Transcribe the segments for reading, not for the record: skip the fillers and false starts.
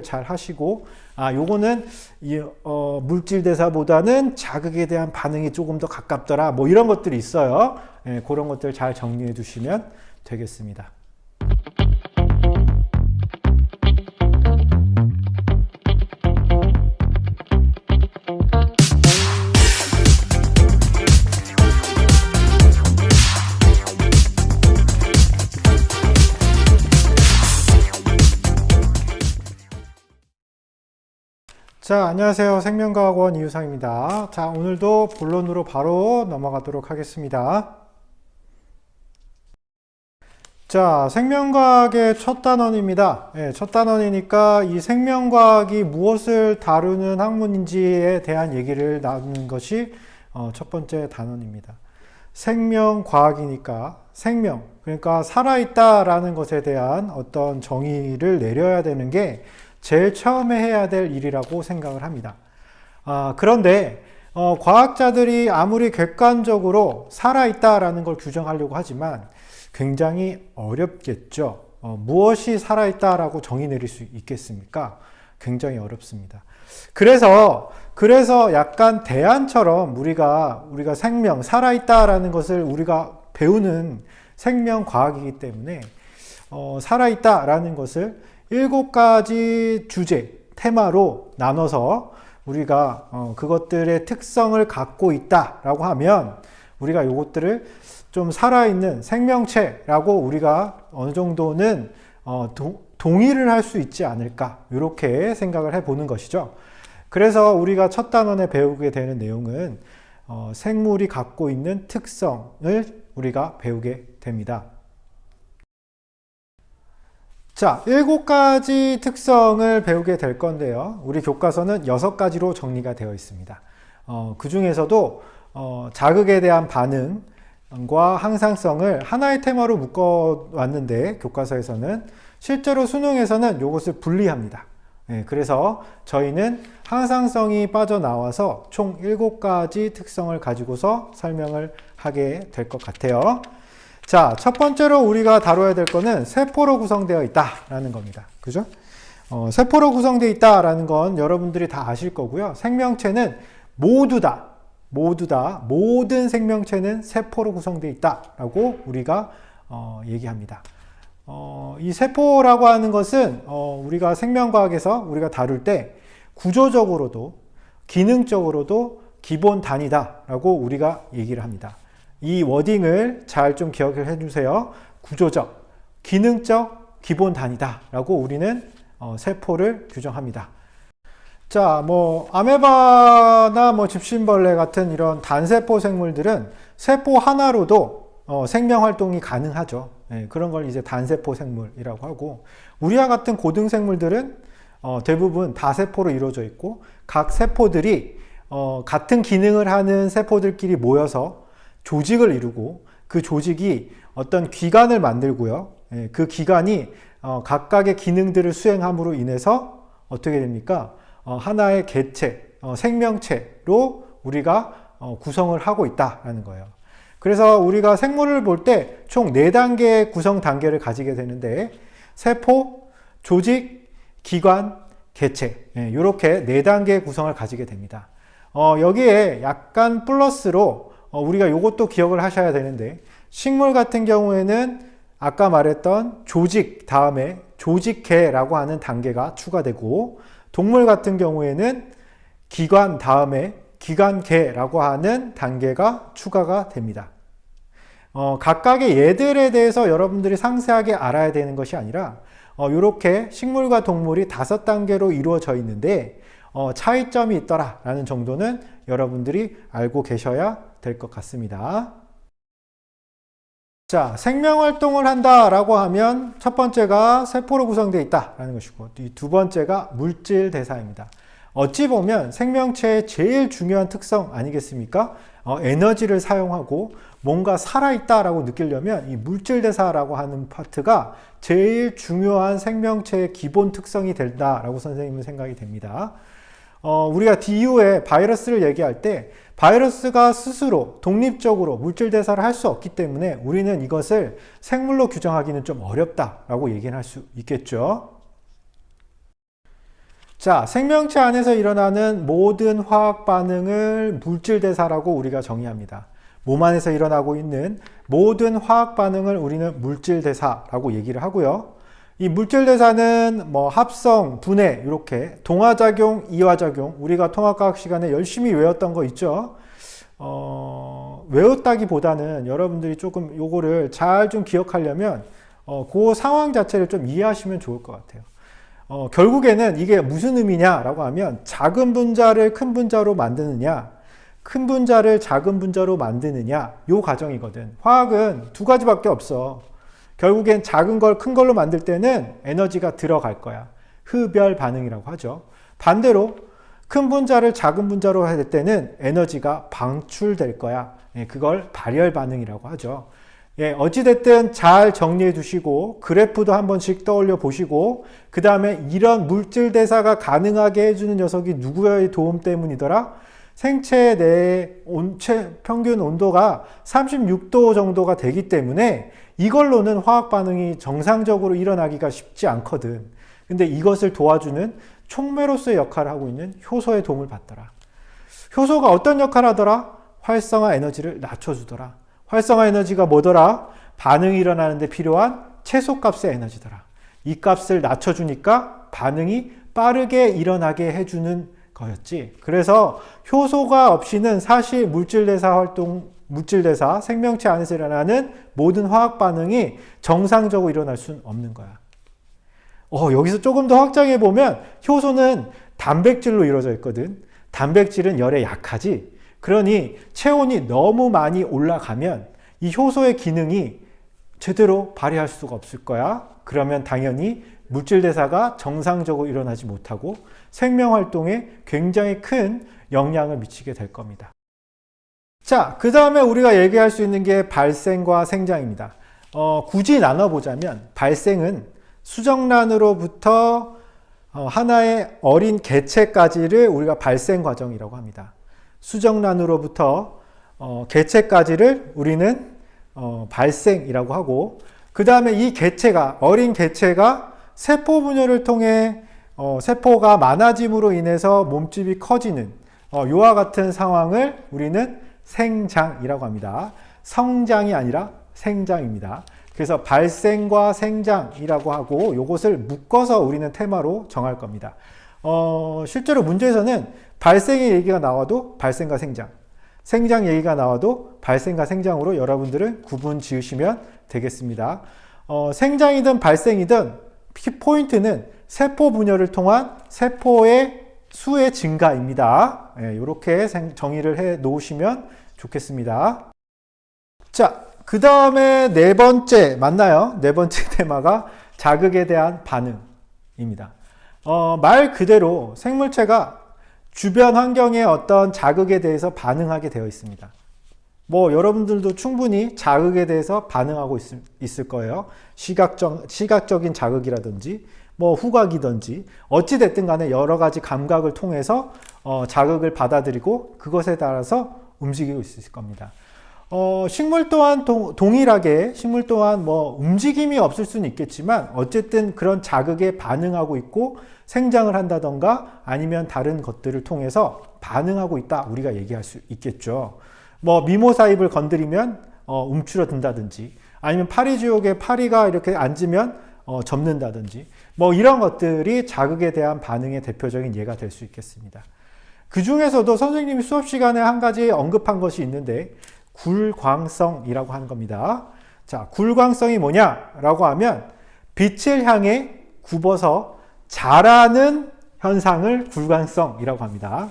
잘 하시고, 요거는 물질 대사보다는 자극에 대한 반응이 조금 더 가깝더라, 뭐 이런 것들이 있어요. 예, 그런 것들 잘 정리해 두시면 되겠습니다. 자, 안녕하세요. 생명과학원 이유상입니다. 자, 오늘도 본론으로 바로 넘어가도록 하겠습니다. 자, 생명과학의 첫 단원입니다. 네, 첫 단원이니까 이 생명과학이 무엇을 다루는 학문인지에 대한 얘기를 나누는 것이 첫 번째 단원입니다. 생명과학이니까 생명, 그러니까 살아있다라는 것에 대한 어떤 정의를 내려야 되는 게 제일 처음에 해야 될 일이라고 생각을 합니다. 그런데 과학자들이 아무리 객관적으로 살아있다라는 걸 규정하려고 하지만 굉장히 어렵겠죠. 무엇이 살아있다라고 정의 내릴 수 있겠습니까? 굉장히 어렵습니다. 그래서 약간 대안처럼 우리가 생명, 살아있다라는 것을 우리가 배우는 생명과학이기 때문에 살아있다라는 것을 7가지 주제, 테마로 나눠서 우리가 그것들의 특성을 갖고 있다라고 하면 우리가 이것들을 좀 살아있는 생명체라고 우리가 어느 정도는 동의를 할 수 있지 않을까, 이렇게 생각을 해보는 것이죠. 그래서 우리가 첫 단원에 배우게 되는 내용은 생물이 갖고 있는 특성을 우리가 배우게 됩니다. 자, 7가지 특성을 배우게 될 건데요. 우리 교과서는 6가지로 정리가 되어 있습니다. 그 중에서도 자극에 대한 반응과 항상성을 하나의 테마로 묶어왔는데, 교과서에서는 실제로 수능에서는 이것을 분리합니다. 네, 그래서 저희는 항상성이 빠져나와서 총 7가지 특성을 가지고서 설명을 하게 될 것 같아요. 자, 첫 번째로 우리가 다뤄야 될 거는 세포로 구성되어 있다라는 겁니다. 그죠? 세포로 구성되어 있다라는 건 여러분들이 다 아실 거고요. 생명체는 모든 생명체는 세포로 구성되어 있다라고 우리가 얘기합니다. 이 세포라고 하는 것은 우리가 생명과학에서 우리가 다룰 때 구조적으로도 기능적으로도 기본 단위다라고 우리가 얘기를 합니다. 이 워딩을 잘 좀 기억을 해주세요. 구조적, 기능적, 기본 단위다 라고 우리는 세포를 규정합니다. 자, 아메바나 집신벌레 같은 이런 단세포 생물들은 세포 하나로도 생명 활동이 가능하죠. 네, 그런 걸 이제 단세포 생물이라고 하고, 우리와 같은 고등생물들은 대부분 다세포로 이루어져 있고, 각 세포들이 같은 기능을 하는 세포들끼리 모여서 조직을 이루고, 그 조직이 어떤 기관을 만들고요. 그 기관이 각각의 기능들을 수행함으로 인해서 어떻게 됩니까? 하나의 개체, 생명체로 우리가 구성을 하고 있다라는 거예요. 그래서 우리가 생물을 볼 때 총 4단계의 구성 단계를 가지게 되는데, 세포, 조직, 기관, 개체, 이렇게 4단계의 구성을 가지게 됩니다. 여기에 약간 플러스로 우리가 이것도 기억을 하셔야 되는데, 식물 같은 경우에는 아까 말했던 조직 다음에 조직계라고 하는 단계가 추가되고, 동물 같은 경우에는 기관 다음에 기관계라고 하는 단계가 추가가 됩니다. 각각의 예들에 대해서 여러분들이 상세하게 알아야 되는 것이 아니라 이렇게 식물과 동물이 5단계로 이루어져 있는데 차이점이 있더라라는 정도는 여러분들이 알고 계셔야 될 것 같습니다. 자, 생명활동을 한다라고 하면 첫 번째가 세포로 구성되어 있다라는 것이고, 이 두 번째가 물질 대사입니다. 어찌 보면 생명체의 제일 중요한 특성 아니겠습니까? 에너지를 사용하고 뭔가 살아있다라고 느끼려면 이 물질 대사라고 하는 파트가 제일 중요한 생명체의 기본 특성이 된다라고 선생님은 생각이 됩니다. 우리가 이후에 바이러스를 얘기할 때 바이러스가 스스로 독립적으로 물질 대사를 할 수 없기 때문에 우리는 이것을 생물로 규정하기는 좀 어렵다라고 얘기는 할 수 있겠죠. 자, 생명체 안에서 일어나는 모든 화학 반응을 물질대사라고 우리가 정의합니다. 몸 안에서 일어나고 있는 모든 화학 반응을 우리는 물질대사라고 얘기를 하고요. 이 물질대사는 뭐 합성, 분해, 이렇게 동화작용, 이화작용, 우리가 통합과학 시간에 열심히 외웠던 거 있죠. 외웠다기보다는 여러분들이 조금 요거를 잘 좀 기억하려면 그 상황 자체를 좀 이해하시면 좋을 것 같아요. 결국에는 이게 무슨 의미냐라고 하면 작은 분자를 큰 분자로 만드느냐, 큰 분자를 작은 분자로 만드느냐, 요 과정이거든. 화학은 두 가지밖에 없어. 결국엔 작은 걸 큰 걸로 만들 때는 에너지가 들어갈 거야. 흡열 반응이라고 하죠. 반대로 큰 분자를 작은 분자로 할 때는 에너지가 방출될 거야. 그걸 발열 반응이라고 하죠. 어찌됐든 잘 정리해 두시고 그래프도 한 번씩 떠올려 보시고 그 다음에 이런 물질 대사가 가능하게 해주는 녀석이 누구의 도움 때문이더라? 생체 내 평균 온도가 36도 정도가 되기 때문에 이걸로는 화학 반응이 정상적으로 일어나기가 쉽지 않거든. 근데 이것을 도와주는 촉매로서의 역할을 하고 있는 효소의 도움을 받더라. 효소가 어떤 역할을 하더라? 활성화 에너지를 낮춰주더라. 활성화 에너지가 뭐더라? 반응이 일어나는데 필요한 최소값의 에너지더라. 이 값을 낮춰주니까 반응이 빠르게 일어나게 해주는 거였지. 그래서 효소가 없이는 사실 물질대사, 생명체 안에서 일어나는 모든 화학 반응이 정상적으로 일어날 수는 없는 거야. 여기서 조금 더 확장해 보면 효소는 단백질로 이루어져 있거든. 단백질은 열에 약하지. 그러니 체온이 너무 많이 올라가면 이 효소의 기능이 제대로 발휘할 수가 없을 거야. 그러면 당연히 물질대사가 정상적으로 일어나지 못하고 생명활동에 굉장히 큰 영향을 미치게 될 겁니다. 자, 그 다음에 우리가 얘기할 수 있는 게 발생과 생장입니다. 굳이 나눠보자면 발생은 수정란으로부터 하나의 어린 개체까지를 우리가 발생 과정이라고 합니다. 수정란으로부터 개체까지를 우리는 발생이라고 하고 그 다음에 이 개체가 어린 개체가 세포 분열을 통해 세포가 많아짐으로 인해서 몸집이 커지는 이와 같은 상황을 우리는 생장이라고 합니다. 성장이 아니라 생장입니다. 그래서 발생과 생장이라고 하고 이것을 묶어서 우리는 테마로 정할 겁니다. 실제로 문제에서는 발생의 얘기가 나와도 발생과 생장, 생장 얘기가 나와도 발생과 생장으로 여러분들은 구분 지으시면 되겠습니다. 생장이든 발생이든 포인트는 세포 분열을 통한 세포의 수의 증가입니다. 이렇게 정의를 해 놓으시면 좋겠습니다. 자, 그 다음에 네 번째 맞나요? 네 번째 테마가 자극에 대한 반응입니다. 말 그대로 생물체가 주변 환경의 어떤 자극에 대해서 반응하게 되어 있습니다. 여러분들도 충분히 자극에 대해서 반응하고 있을 거예요. 시각적인 자극이라든지 후각이든지 어찌됐든 간에 여러 가지 감각을 통해서 자극을 받아들이고 그것에 따라서 움직이고 있을 겁니다. 식물 또한 동일하게 식물 또한 움직임이 없을 수는 있겠지만 어쨌든 그런 자극에 반응하고 있고 생장을 한다던가 아니면 다른 것들을 통해서 반응하고 있다 우리가 얘기할 수 있겠죠. 미모사 잎을 건드리면 움츠러든다든지 아니면 파리지옥에 파리가 이렇게 앉으면 접는다든지 이런 것들이 자극에 대한 반응의 대표적인 예가 될 수 있겠습니다. 그 중에서도 선생님이 수업 시간에 한 가지 언급한 것이 있는데 굴광성이라고 하는 겁니다. 자, 굴광성이 뭐냐라고 하면 빛을 향해 굽어서 자라는 현상을 굴광성이라고 합니다.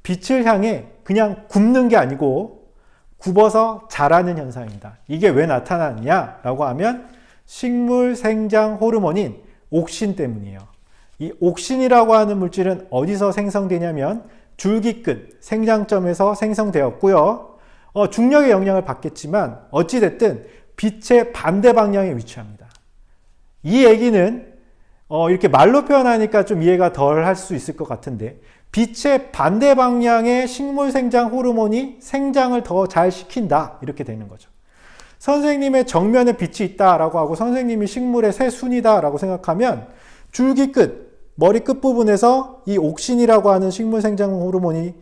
빛을 향해 그냥 굽는 게 아니고 굽어서 자라는 현상입니다. 이게 왜 나타나느냐라고 하면 식물 생장 호르몬인 옥신 때문이에요. 이 옥신이라고 하는 물질은 어디서 생성되냐면 줄기끝 생장점에서 생성되었고요. 중력의 영향을 받겠지만 어찌됐든 빛의 반대 방향에 위치합니다. 이 얘기는 이렇게 말로 표현하니까 좀 이해가 덜 할 수 있을 것 같은데 빛의 반대 방향의 식물 생장 호르몬이 생장을 더 잘 시킨다 이렇게 되는 거죠. 선생님의 정면에 빛이 있다라고 하고 선생님이 식물의 새 순이다라고 생각하면 줄기끝 머리 끝부분에서 이 옥신이라고 하는 식물생장 호르몬이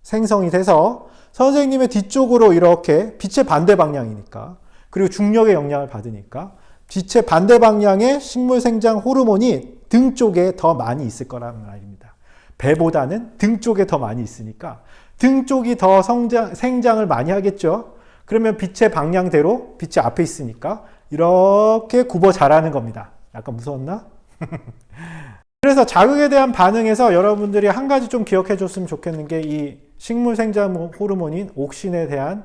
생성이 돼서 선생님의 뒤쪽으로 이렇게 빛의 반대 방향이니까, 그리고 중력의 영향을 받으니까 빛의 반대 방향의 식물생장 호르몬이 등 쪽에 더 많이 있을 거라는 말입니다. 배보다는 등 쪽에 더 많이 있으니까 등 쪽이 더 생장을 많이 하겠죠. 그러면 빛의 방향대로 빛이 앞에 있으니까 이렇게 굽어 자라는 겁니다. 약간 무서웠나? 그래서 자극에 대한 반응에서 여러분들이 한 가지 좀 기억해 줬으면 좋겠는 게 이 식물생장 호르몬인 옥신에 대한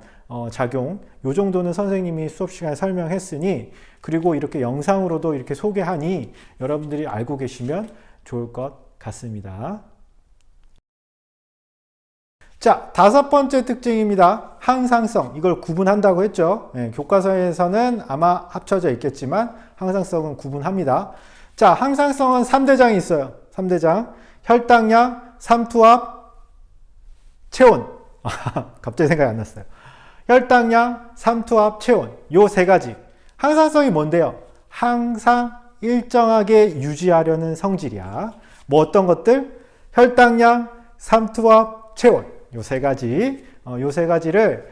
작용, 요 정도는 선생님이 수업 시간에 설명했으니, 그리고 이렇게 영상으로도 이렇게 소개하니 여러분들이 알고 계시면 좋을 것 같습니다. 자, 5번째 특징입니다. 항상성. 이걸 구분한다고 했죠. 네, 교과서에서는 아마 합쳐져 있겠지만 항상성은 구분합니다. 자, 항상성은 3대장이 있어요. 3대장. 혈당량, 삼투압, 체온. 갑자기 생각이 안 났어요. 혈당량, 삼투압, 체온. 요 세 가지. 항상성이 뭔데요? 항상 일정하게 유지하려는 성질이야. 뭐 어떤 것들? 혈당량, 삼투압, 체온. 요 세 가지. 요 세 가지를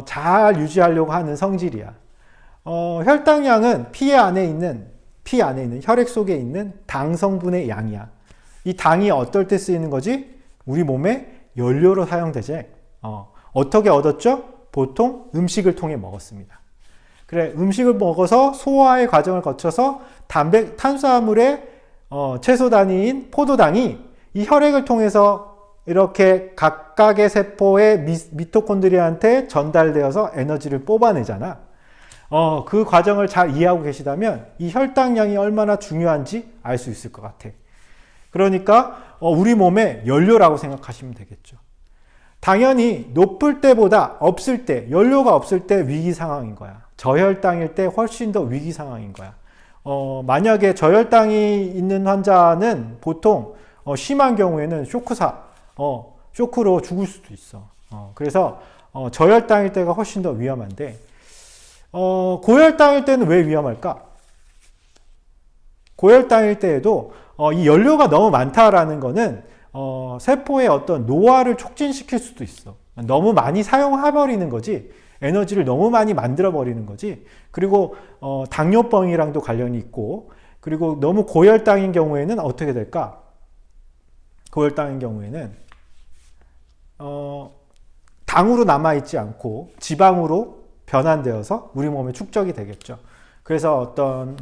잘 유지하려고 하는 성질이야. 혈당량은 피 안에 있는 혈액 속에 있는 당 성분의 양이야. 이 당이 어떨 때 쓰이는 거지? 우리 몸에 연료로 사용되지. 어떻게 얻었죠? 보통 음식을 통해 먹었습니다. 그래, 음식을 먹어서 소화의 과정을 거쳐서 탄수화물의 채소 단위인 포도당이 이 혈액을 통해서 이렇게 각각의 세포의 미토콘드리아한테 전달되어서 에너지를 뽑아내잖아. 그 과정을 잘 이해하고 계시다면 이 혈당량이 얼마나 중요한지 알 수 있을 것 같아. 그러니까 우리 몸의 연료라고 생각하시면 되겠죠. 당연히 높을 때보다 없을 때, 연료가 없을 때 위기 상황인 거야. 저혈당일 때 훨씬 더 위기 상황인 거야. 만약에 저혈당이 있는 환자는 보통 심한 경우에는 쇼크로 죽을 수도 있어. 그래서 저혈당일 때가 훨씬 더 위험한데, 고혈당일 때는 왜 위험할까? 고혈당일 때에도 이 연료가 너무 많다라는 거는 세포의 어떤 노화를 촉진시킬 수도 있어. 너무 많이 사용해버리는 거지. 에너지를 너무 많이 만들어버리는 거지. 그리고 당뇨병이랑도 관련이 있고, 그리고 너무 고혈당인 경우에는 어떻게 될까? 고혈당인 경우에는 당으로 남아있지 않고 지방으로 변환되어서 우리 몸에 축적이 되겠죠. 그래서 어떤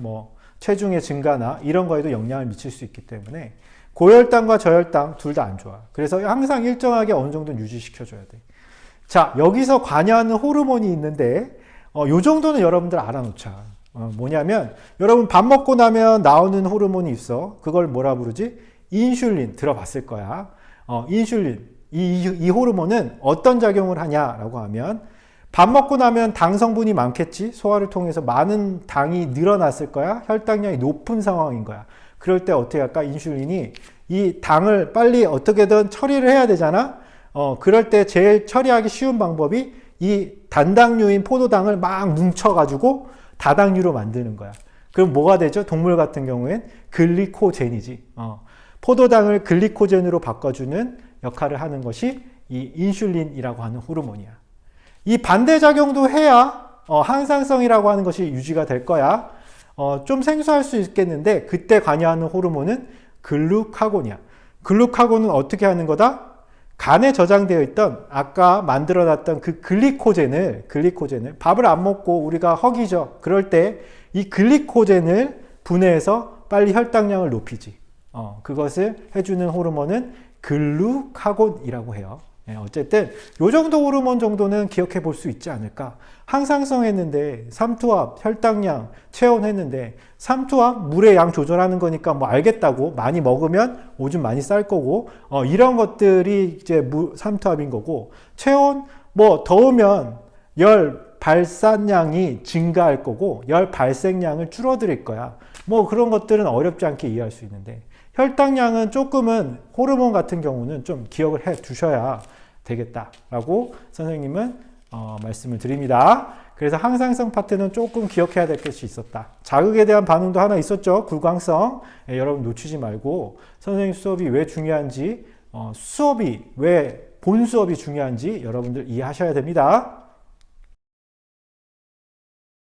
체중의 증가나 이런 거에도 영향을 미칠 수 있기 때문에 고혈당과 저혈당 둘 다 안 좋아. 그래서 항상 일정하게 어느 정도는 유지시켜줘야 돼. 자, 여기서 관여하는 호르몬이 있는데 요 정도는 여러분들 알아놓자. 뭐냐면 여러분 밥 먹고 나면 나오는 호르몬이 있어. 그걸 뭐라 부르지? 인슐린 들어봤을 거야. 인슐린. 이 호르몬은 어떤 작용을 하냐라고 하면 밥 먹고 나면 당 성분이 많겠지. 소화를 통해서 많은 당이 늘어났을 거야. 혈당량이 높은 상황인 거야. 그럴 때 어떻게 할까? 인슐린이 이 당을 빨리 어떻게든 처리를 해야 되잖아. 그럴 때 제일 처리하기 쉬운 방법이 이 단당류인 포도당을 막 뭉쳐가지고 다당류로 만드는 거야. 그럼 뭐가 되죠? 동물 같은 경우엔 글리코젠이지. 포도당을 글리코젠으로 바꿔주는 역할을 하는 것이 이 인슐린이라고 하는 호르몬이야. 이 반대작용도 해야 항상성이라고 하는 것이 유지가 될 거야. 좀 생소할 수 있겠는데 그때 관여하는 호르몬은 글루카곤이야. 글루카곤은 어떻게 하는 거다? 간에 저장되어 있던 아까 만들어놨던 그 글리코젠을 밥을 안 먹고 우리가 허기죠. 그럴 때 이 글리코젠을 분해해서 빨리 혈당량을 높이지. 그것을 해주는 호르몬은 글루카곤이라고 해요. 어쨌든 요 정도 호르몬 정도는 기억해 볼 수 있지 않을까. 항상성 했는데 삼투압, 혈당량, 체온 했는데 삼투압, 물의 양 조절하는 거니까 뭐 알겠다고. 많이 먹으면 오줌 많이 쌀 거고 이런 것들이 이제 삼투압인 거고, 체온 뭐 더우면 열 발산량이 증가할 거고 열 발생량을 줄어들 거야. 뭐 그런 것들은 어렵지 않게 이해할 수 있는데, 혈당량은 조금은 호르몬 같은 경우는 좀 기억을 해 두셔야 되겠다라고 선생님은 말씀을 드립니다. 그래서 항상성 파트는 조금 기억해야 될 것이 있었다. 자극에 대한 반응도 하나 있었죠. 굴광성. 여러분 놓치지 말고 선생님 수업이 왜 중요한지, 수업이 왜 본 수업이 중요한지 여러분들 이해하셔야 됩니다.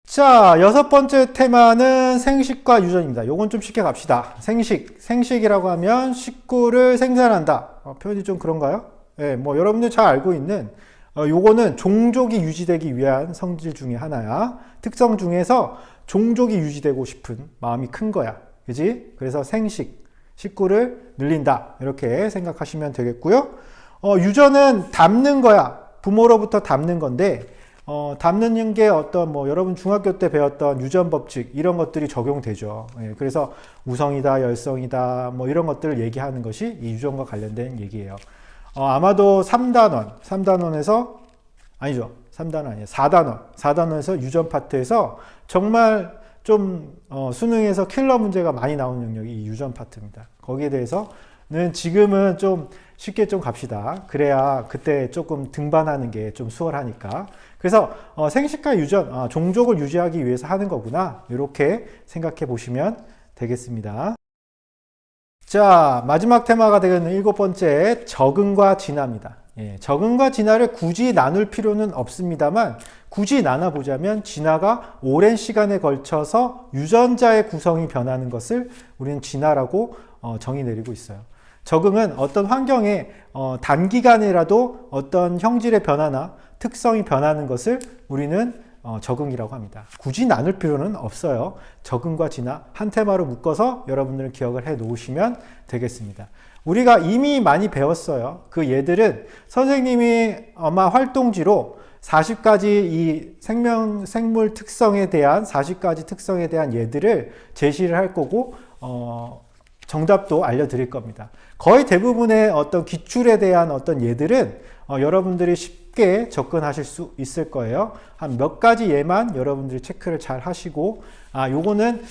자, 6번째 테마는 생식과 유전입니다. 요건 좀 쉽게 갑시다. 생식이라고 하면 식구를 생산한다. 표현이 좀 그런가요? 네, 뭐 여러분들 잘 알고 있는 요거는 종족이 유지되기 위한 성질 중에 하나야. 특성 중에서 종족이 유지되고 싶은 마음이 큰 거야. 그지? 그래서 식구를 늘린다. 이렇게 생각하시면 되겠고요. 유전은 담는 거야. 부모로부터 담는 건데, 담는 게 어떤 뭐 여러분 중학교 때 배웠던 유전 법칙 이런 것들이 적용되죠. 예, 그래서 우성이다, 열성이다 뭐 이런 것들을 얘기하는 것이 이 유전과 관련된 얘기예요. 아마도 3단원에서 아니죠. 3단원 아니에요. 4단원에서 유전 파트에서 정말 좀 수능에서 킬러 문제가 많이 나오는 영역이 이 유전 파트입니다. 거기에 대해서는 지금은 좀 쉽게 좀 갑시다. 그래야 그때 조금 등반하는 게 좀 수월하니까. 그래서 생식과 유전, 종족을 유지하기 위해서 하는 거구나. 이렇게 생각해 보시면 되겠습니다. 자, 마지막 테마가 되는 7번째, 적응과 진화입니다. 예, 적응과 진화를 굳이 나눌 필요는 없습니다만 굳이 나눠보자면 진화가 오랜 시간에 걸쳐서 유전자의 구성이 변하는 것을 우리는 진화라고 정의 내리고 있어요. 적응은 어떤 환경에 단기간이라도 어떤 형질의 변화나 특성이 변하는 것을 우리는 적응이라고 합니다. 굳이 나눌 필요는 없어요. 적응과 진화 한 테마로 묶어서 여러분들은 기억을 해 놓으시면 되겠습니다. 우리가 이미 많이 배웠어요. 그 예들은 선생님이 아마 활동지로 40가지 이 생물 특성에 대한 40가지 특성에 대한 예들을 제시를 할 거고 정답도 알려드릴 겁니다. 거의 대부분의 어떤 기출에 대한 어떤 예들은 여러분들이 쉽게 접근하실 수 있을 거예요. 한 몇 가지 예만 여러분들이 체크를 잘 하시고 요거는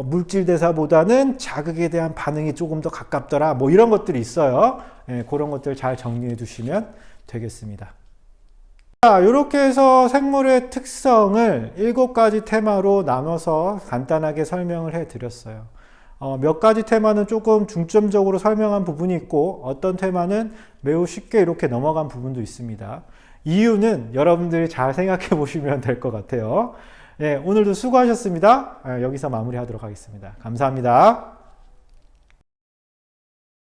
물질 대사보다는 자극에 대한 반응이 조금 더 가깝더라 뭐 이런 것들이 있어요. 예, 그런 것들 잘 정리해 두시면 되겠습니다. 자, 이렇게 해서 생물의 특성을 7가지 테마로 나눠서 간단하게 설명을 해 드렸어요. 몇 가지 테마는 조금 중점적으로 설명한 부분이 있고 어떤 테마는 매우 쉽게 이렇게 넘어간 부분도 있습니다. 이유는 여러분들이 잘 생각해 보시면 될 것 같아요. 네, 오늘도 수고하셨습니다. 여기서 마무리하도록 하겠습니다. 감사합니다.